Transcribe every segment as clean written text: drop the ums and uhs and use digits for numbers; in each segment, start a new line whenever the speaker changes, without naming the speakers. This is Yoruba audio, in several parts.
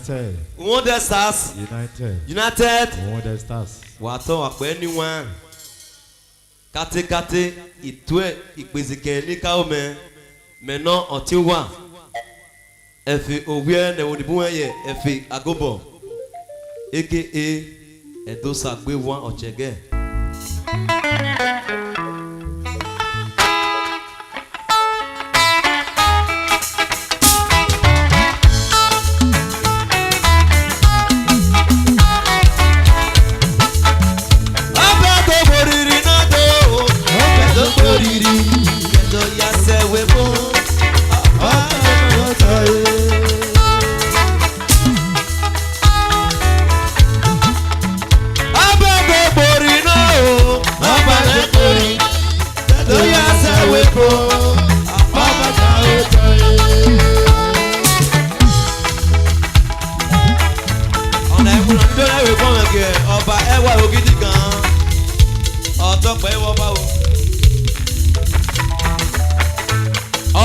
Wonder Stars. United.
Wonder Stars.
Wàtọ́ àpẹ́ níwọ̀n. Kátékáté ìtú ẹ̀ ìpèsèkè ní káwọ́mẹ́. Mẹ́nà ọ̀tí wà. Ẹ̀fẹ̀ òwúẹ̀ nẹ̀wò níbú ẹ̀yẹ ẹ̀fẹ̀ àgọ́bọ̀. Aka Ẹ̀dọ́sàgbé wọn ọ̀chẹ́gẹ́. Ọba ẹwà ògidì gan ọ̀tọ̀pẹ̀ wọ́n bá wò.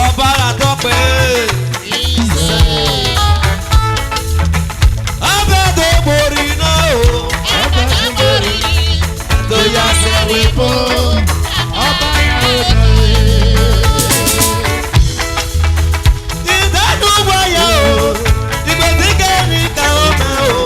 Ọba àtọ̀pẹ̀ ọbẹ̀ tó borí náà o. Ọbẹ̀ tó borí tó yà sẹ́wé fún ọba yàrá òkè. Ìdánù wáyà o ìgbésí kẹ́mi káwọn máa o.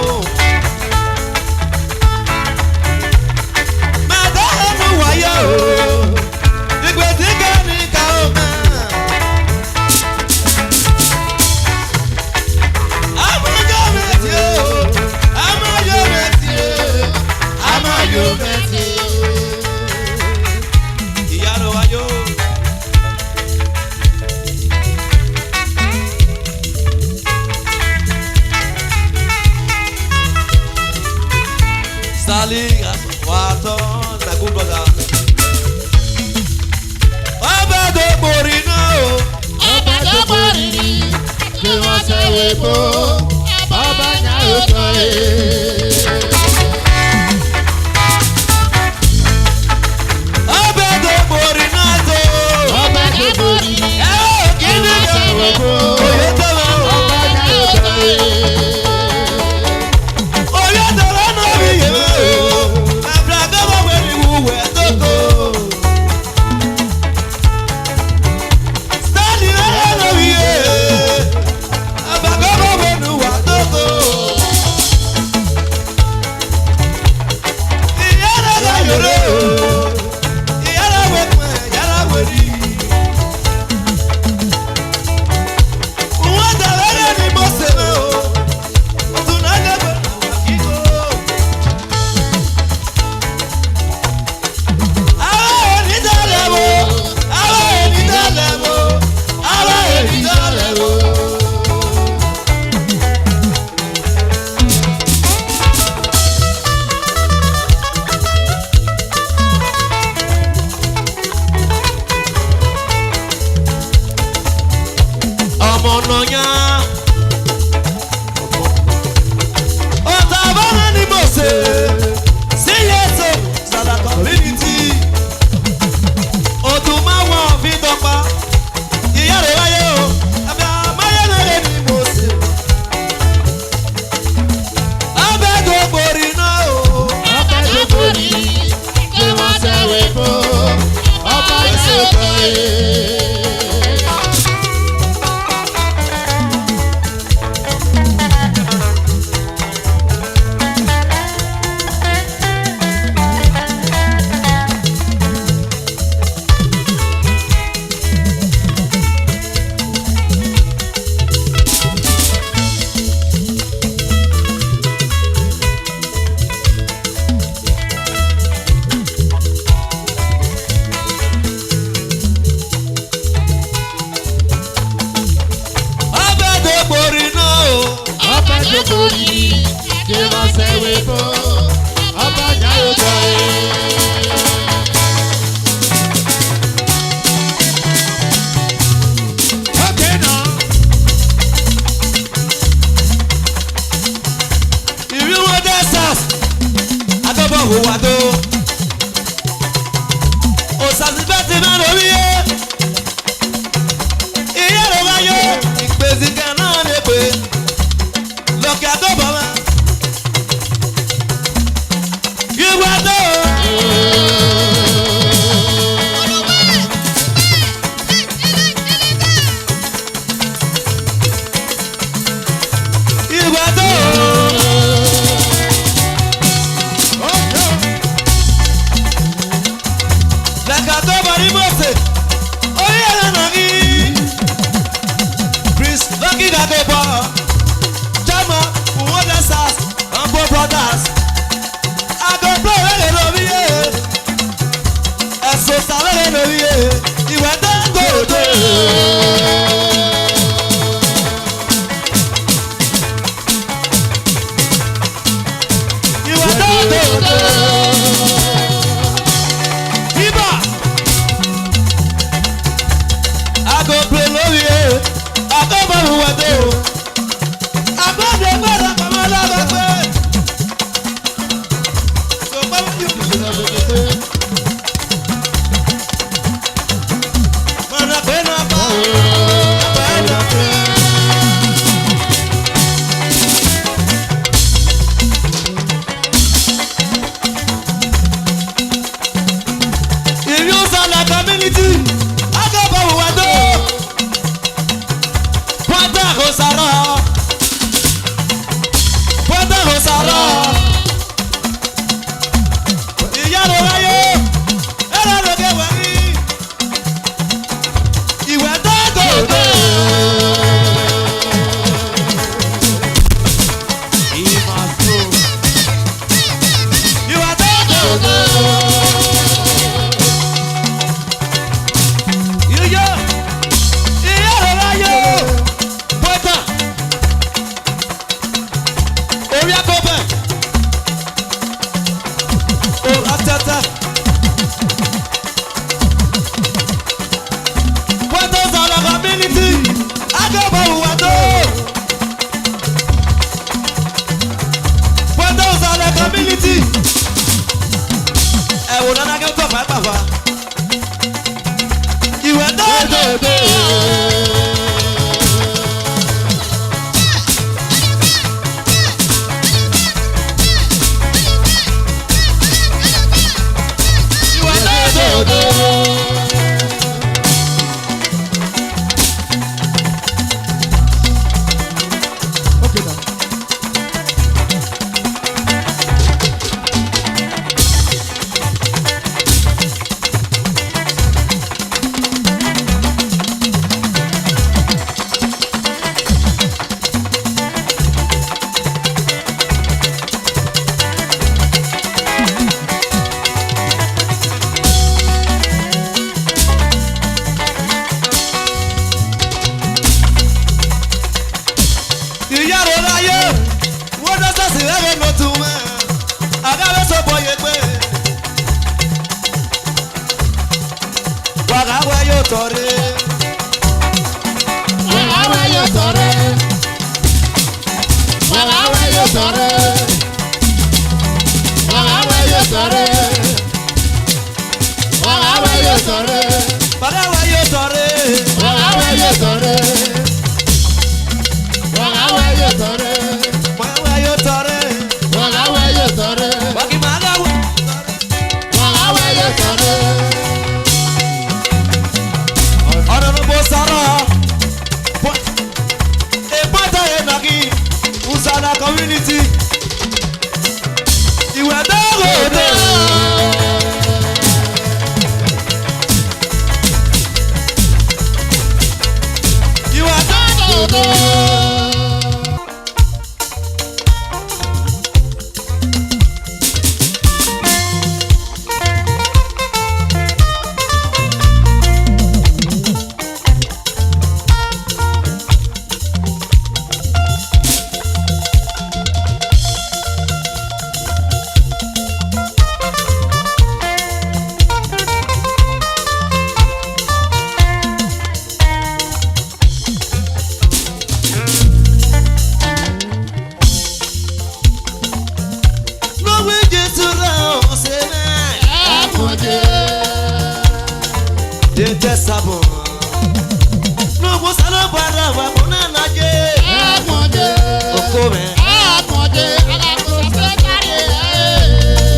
Sali wato na good brother. Ọba tó borí náà o.
Ọba tó borí ni kí wọ́n ṣe wípé ọba náà ó tọ́ ẹ.
Ọba tó borí náà tó.
Ọba tó borí ni kí wọ́n ṣe wípé ọba náà ó tọ́ ẹ.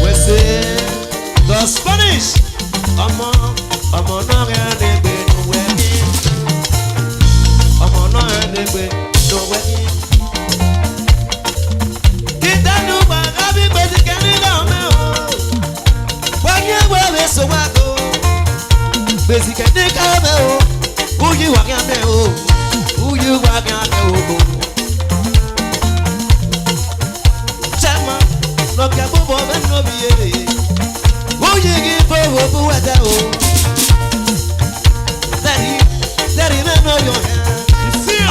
Wese Spanish. Ọmọ náà rẹ̀ ní gbé nùwẹ̀ ní. Ọmọ náà rẹ̀ ní gbé nùwẹ̀ ní. Ìdánù gbàgbá bí gbèsè kẹ́ni náà mẹ́ o. Wọ́n yẹ wẹ́rẹ́ sọ́wọ́gbó. Gbèsè kẹ́ni ká mẹ́ o. Uyi wà kí a mẹ́ o. Uyi wà kí a mẹ́ o. Chama, lọ́kẹ́ búbọ̀ bẹ́ẹ̀ ní òbí yé. Uyi kì í fowó bú ẹ̀dá o. Tẹ̀rí mẹ́nu yọ̀ yẹn.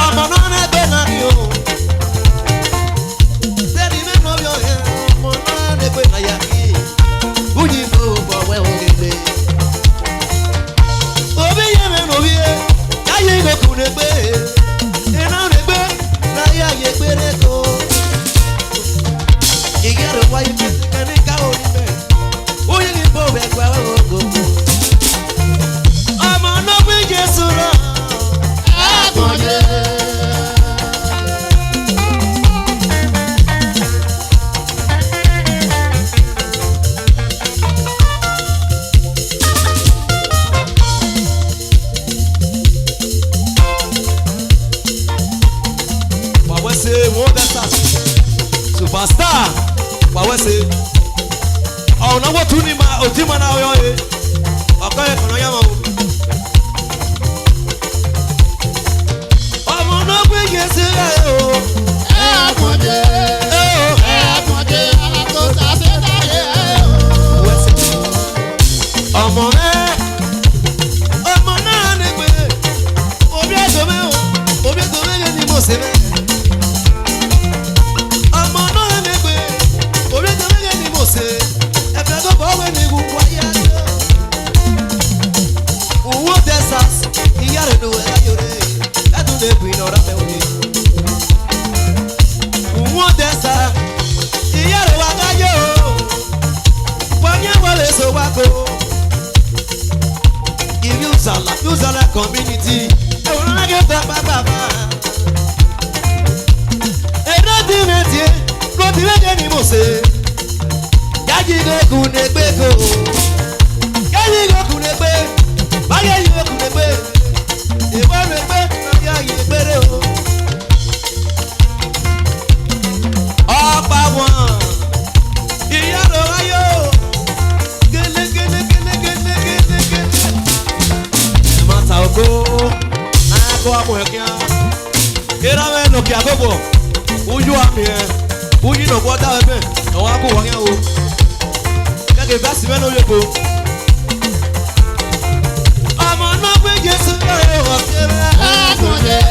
Ọmọ náà ní ẹgbẹ́ náà ni o. Tẹ̀rí mẹ́nu yọ̀ yẹn. Ọmọ náà ní ẹgbẹ́ náà yà kí. Uyi fowó bọ̀ wẹ́ ògèlè. Òbí yẹ mẹ́nu òbí yẹ. Káyé ìgbòkùn ní gbé. Iná ní gbé. Láyé àyè gbére tó. Ìyẹ́rù wáyé bí ẹni káwọ́ níbẹ̀. Uyi kì í fowó ẹgbẹ́ ògògò. Ọmọ náà gbé Jésù rán. Wawese wọ́n bẹ sá superstar wawese ọ̀nà wọ́n tún ní ma òtí ma náà yọ ye ọ̀kọ́ yẹ kọ̀nà yà máa wò. Ọmọ náà gbé Jésù rẹ̀ o. Ọmọ rẹ̀ ọmọ náà ní pé obi ẹ̀dọ́ mẹ́ o obi ẹ̀dọ́ mẹ́ yẹn ni mo ṣe mẹ́. Ọmọ náà ní pé obi ẹ̀dọ́ mẹ́ yẹn ni mo ṣe ẹ̀fẹ̀ tó bọ̀ wẹ́ ní gbogbo ayé ayé. Owó Texas ìyá rẹ̀ ló ẹ̀ ayọ̀ rẹ̀ ẹ̀dùn lè gbìn náà rà mẹ́wọ̀n ni. Owó Texas ìyá rẹ̀ wá káyọ̀ wọ́n yẹn wọlé so wá kó. Usala community. Ẹ̀wọ̀n náà gé pàpàpàpà. Ẹ̀dá ti mẹ́tìẹ́ kó ti méje ni mo ṣe. Yájí gòkùn lè gbé kò. Yájí gòkùn lè gbé. Báyé yìí gòkùn lè gbé. Ìwọ́n lè gbé náà yìí gbére o. Ọ̀pá wọn. Ìyá ló wáyò. Ogo n'akọ amụhịa ịra mee n'oke agogo uju amịa uji n'ọgbọ da ebe n'ọwa akụ wanya o kage basi mee n'oye ko ọmọ náà gbé Jésù lọ́rẹ̀ ọ̀kẹ́rẹ́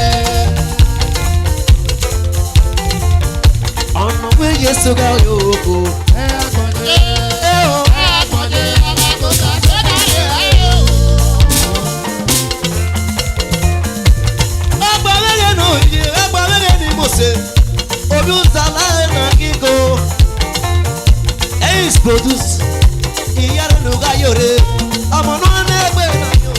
ọ̀nà gbé Jésù lọ́rẹ̀ òkò obi usala na kiko eis produce iyare nuga yore ọmọ náà n'egbe na yo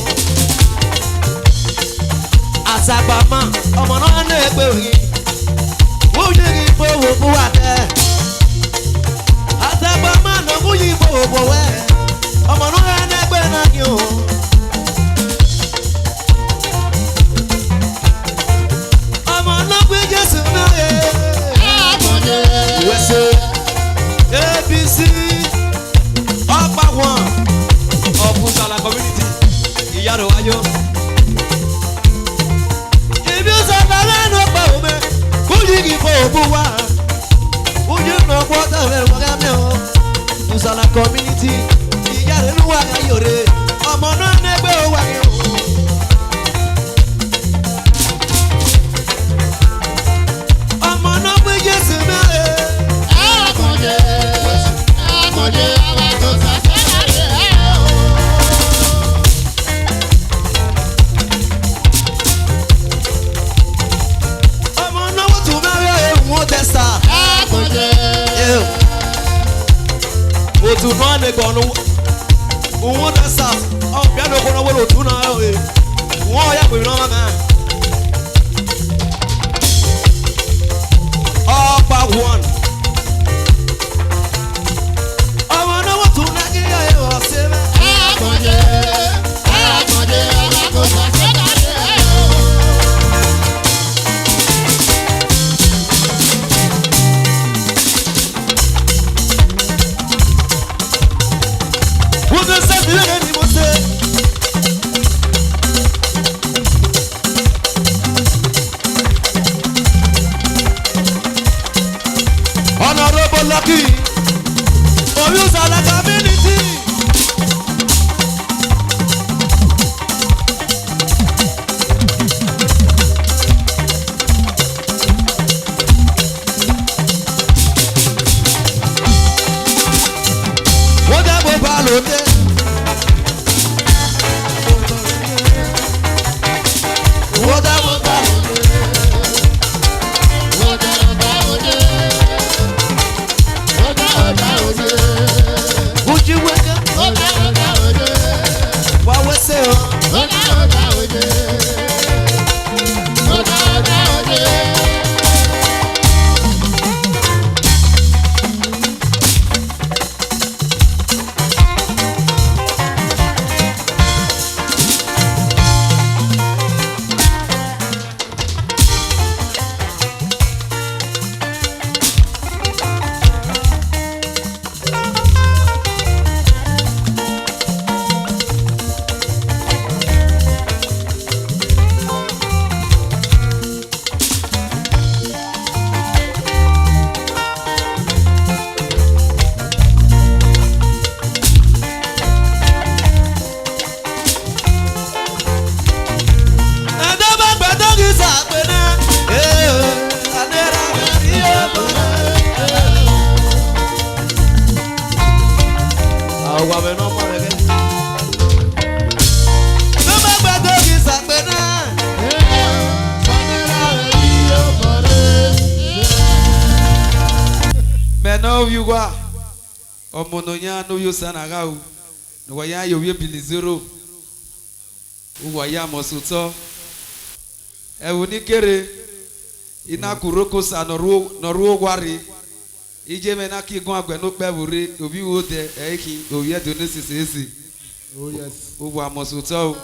asagbama ọmọ náà n'egbe oyi wúyi kí fowó fún wa tẹ asagbama na wúyi fowó fún wẹ ọmọ náà n'egbe na yo. ABC ọ̀pá wọn ọ̀fùsàlà community ìyàrá wáyọ. Ibi sọ̀tà lẹ́nu ọ̀pá òmẹ kúlì kì í fọ òbú wa. Ojú nà ọ̀pọ̀ tẹ̀lé wọ́gá mẹ́wọ́. Fùsàlà community ìyàrá inú wa yòrè ọmọ náà nẹ́gbẹ́ wà ní o. Ọmọ náà gbé Jésù mẹ́rẹ̀. Ọmọ náà wọ́n tún mẹ́rẹ̀ ẹ̀wọ̀n tẹ̀sà. Òtún náà lè gbọ̀nù òun tẹ̀sà ọ̀bí ẹ̀dùn ọkọ̀ náà wọ́n òtún náà ẹ̀ wọ́n yà pè náà mẹ́. Ọ̀pá one. Ọmọ náà wọ́n tún náà kí ẹ̀ wọ́n sí. Mose se dire ni Mose. Honorable Lucky, for you are like community. What about Balote? What about Balote? Would you wake up? What was say? Omononya no yo sanagau no waya yo we bilizero uwaya mosuto ewuni kere ina kuroko sa noru gwari ije mena ki gun agbe no pe bure obi wo de eki oye do nesisi oh yes uwa mosuto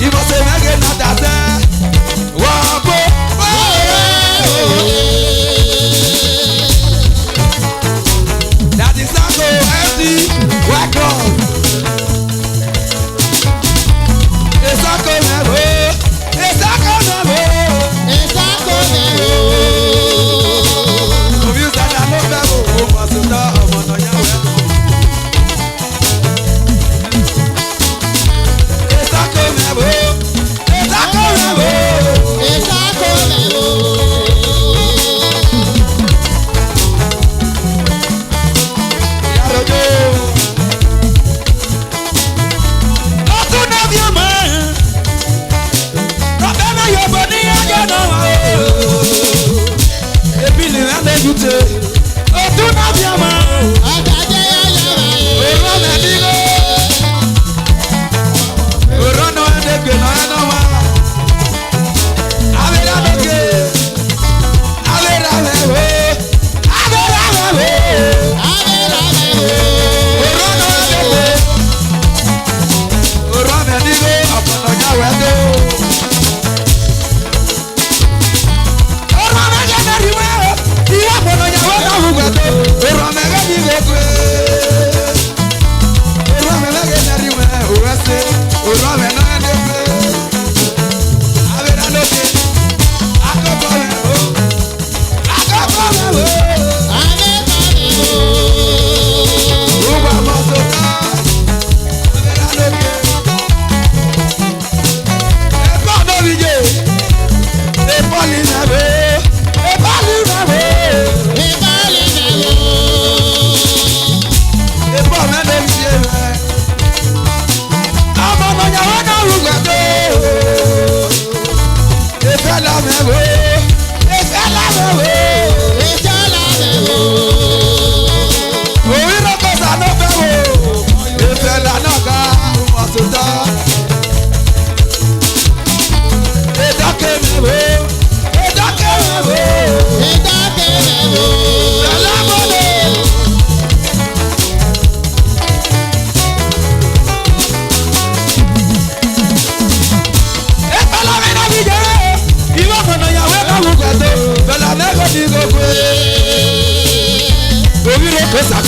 Ibo se mege na dase, wa po,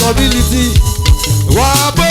Community, Wabo,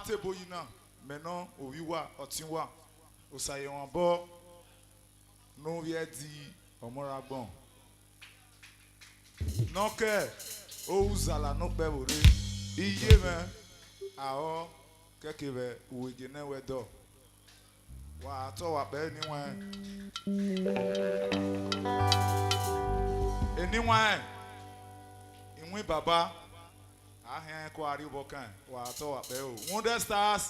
table yìí náà mẹ́nà òwì wà ọtí wà òsàyẹ̀wọ̀n bọ́ n'ovi di ọmọragbọn nọkẹ owuzala n'okpẹ wòle iye mẹ awọ kẹkẹ bẹ òwèjì n'ẹwẹ dọ wà á tọ wà pẹ níwọn ẹniwọn ìwé bàbá ahẹ́ kó àríwọ̀ kan wà á tọ wà pẹ o Wonder Stars.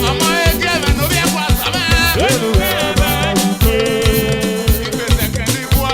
ọmọ ẹgbẹ́ mi ló bí ẹ̀kọ́ àsámẹ́. ìgbésẹ̀ kẹ́lí wá.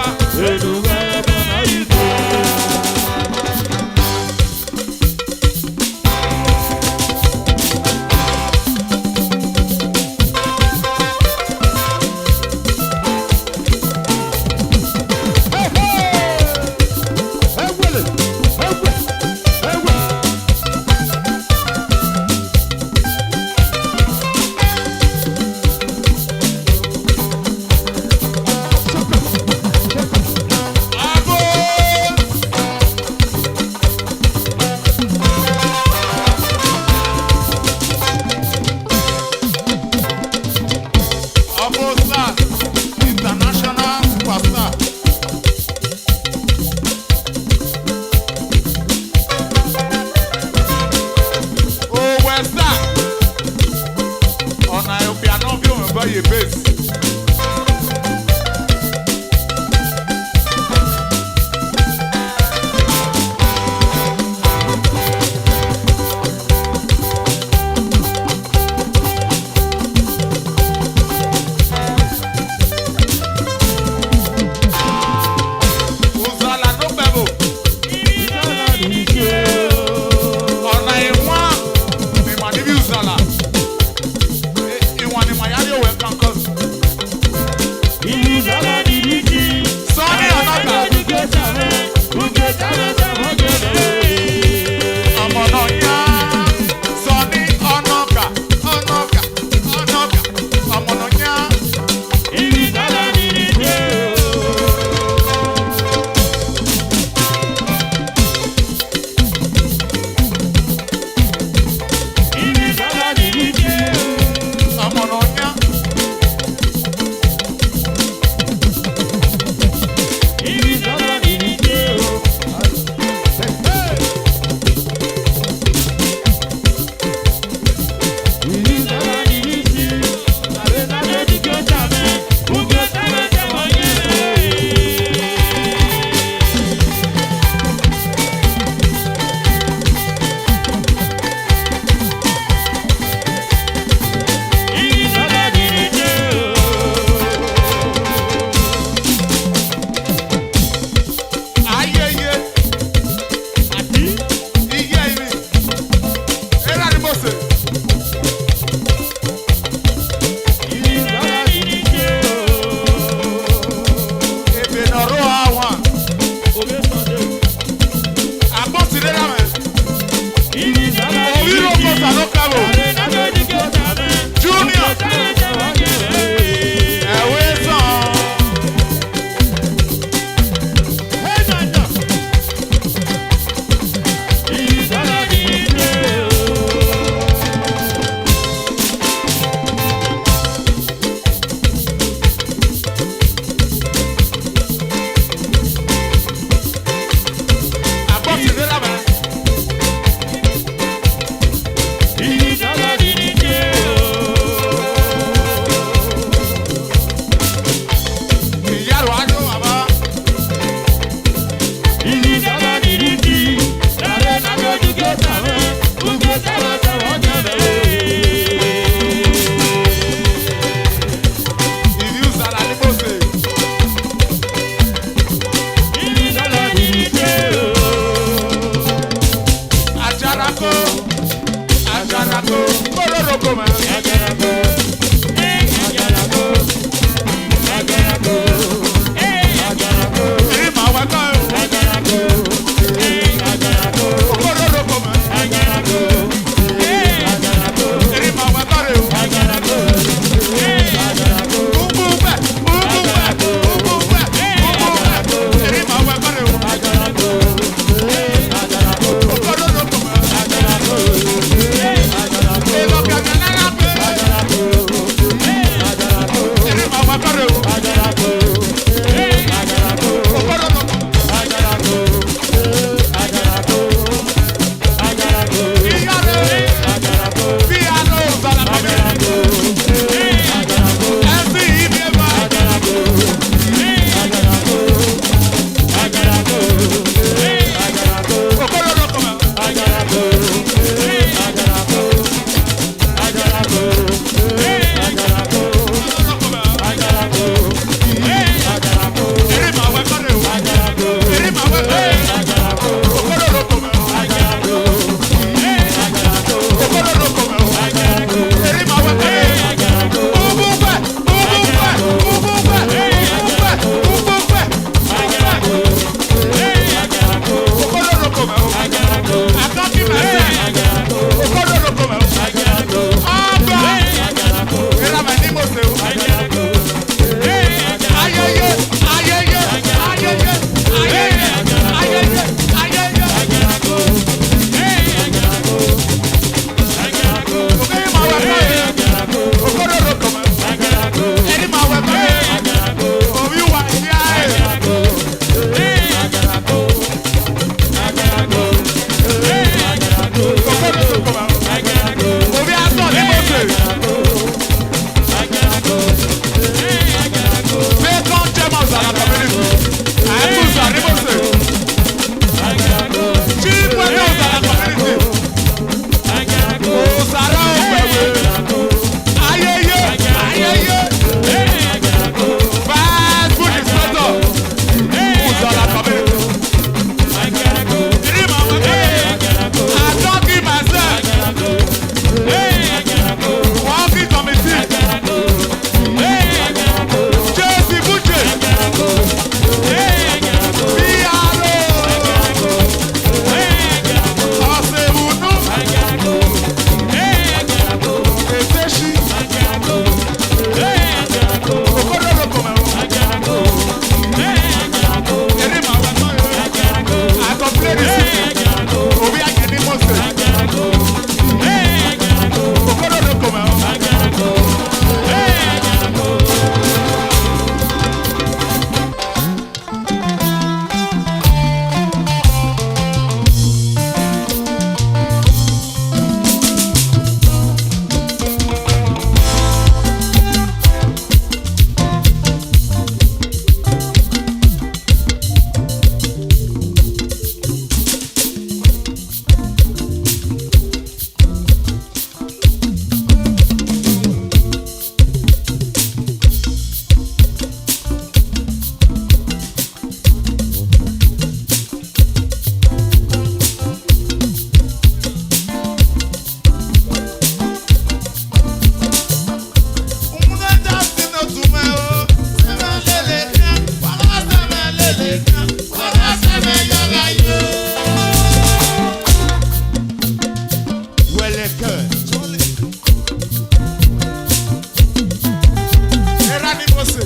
Era ni Mose.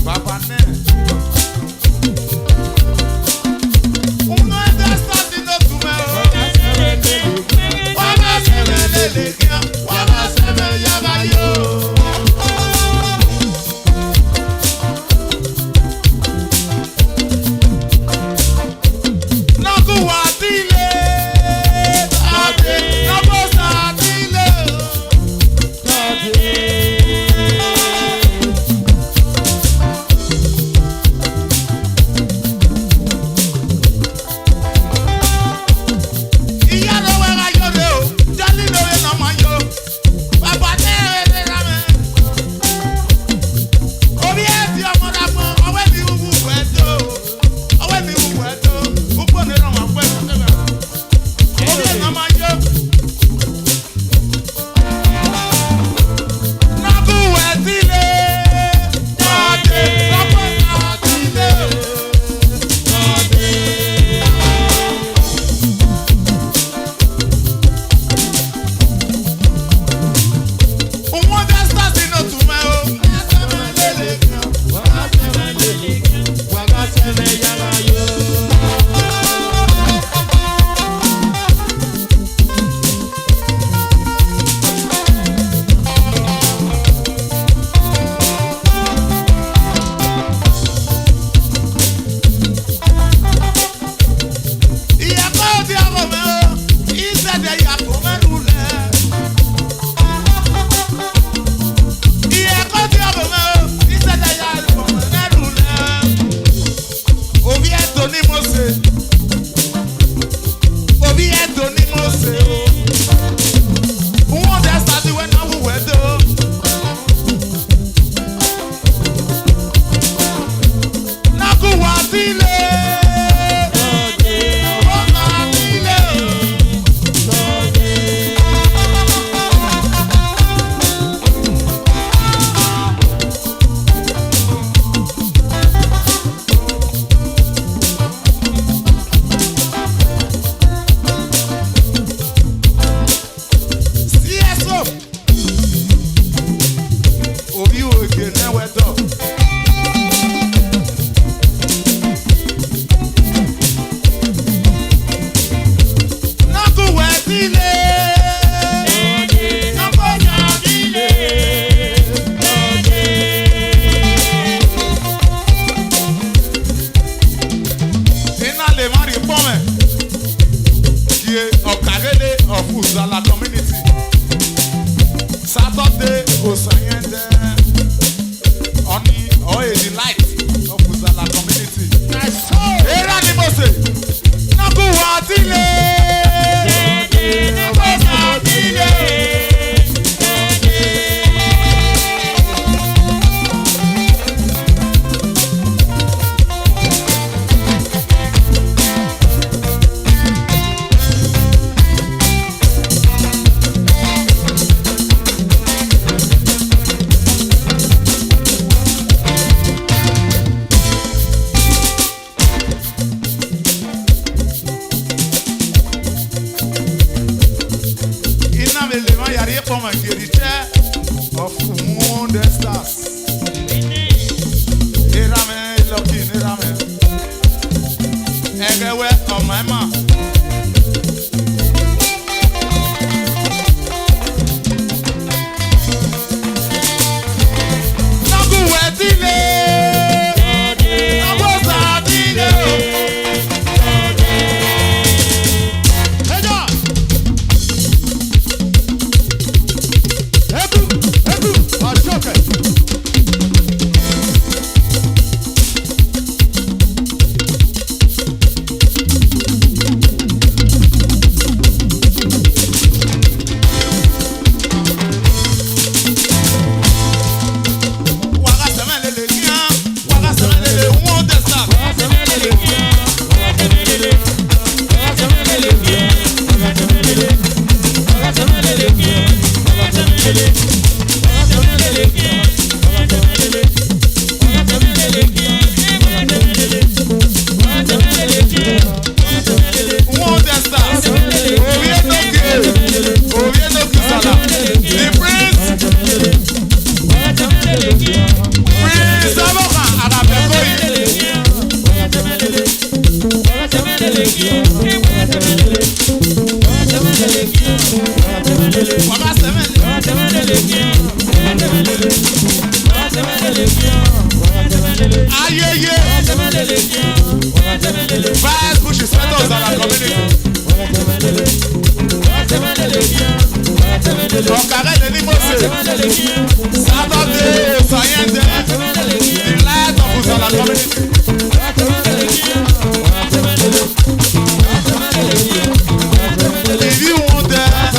Baba ne. Uno de estas y no tu me. Wama se me lelekia. Wama se me llama yo. Saturday, Osayende, Oni, the light of Uzala community. Era ni Mose, Naku Watile, Naku Watile. From a chair of moon the stars. Irame, lucky, Irame. Everywhere on my mouth. Ọ̀kàrẹ́ ní Mose. Saturday Sayende. The light of Uzala community. If you want that.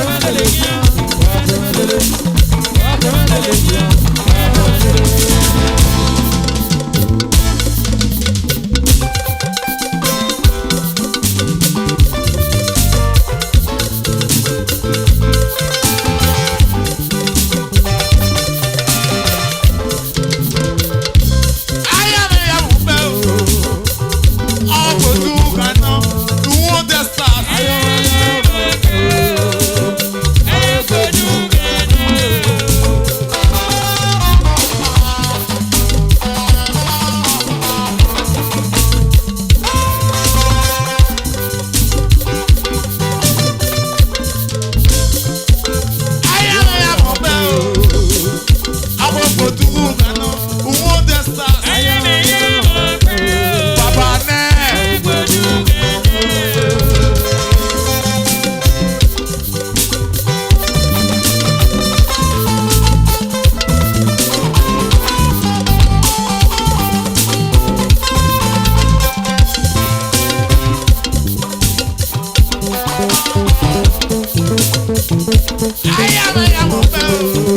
I am a